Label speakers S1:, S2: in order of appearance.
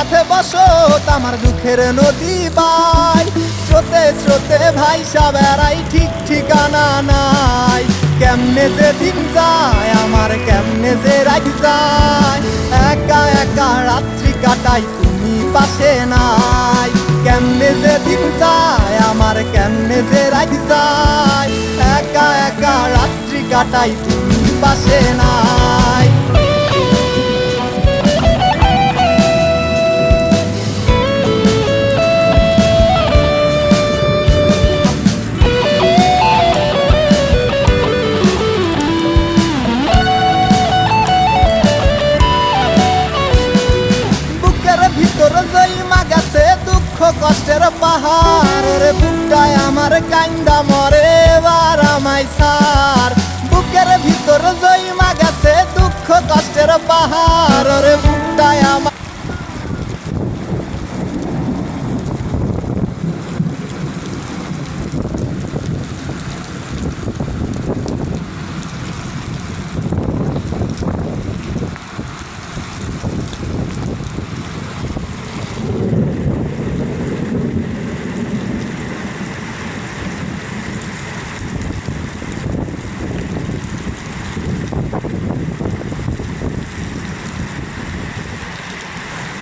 S1: সাথে বসো আমার দুঃখের নদী বাই স্রোতে স্রোতে ভাইসা বেড়াই ঠিক ঠিকানা নাই কেমনে যে দিন যায় আমার কেমনে যে রাত যায় একা একা রাত্রি কাটাই তুমি পাশে নাই কেমনে যে দিন যায় আমার কেমনে যে রাত যায় একা একা রাত্রি কাটাই তুমি পাশে নাই ভিতর জৈমা গেছে দুঃখ কষ্টের পাহাড় রে বুকটায় আমার কান্দা মরে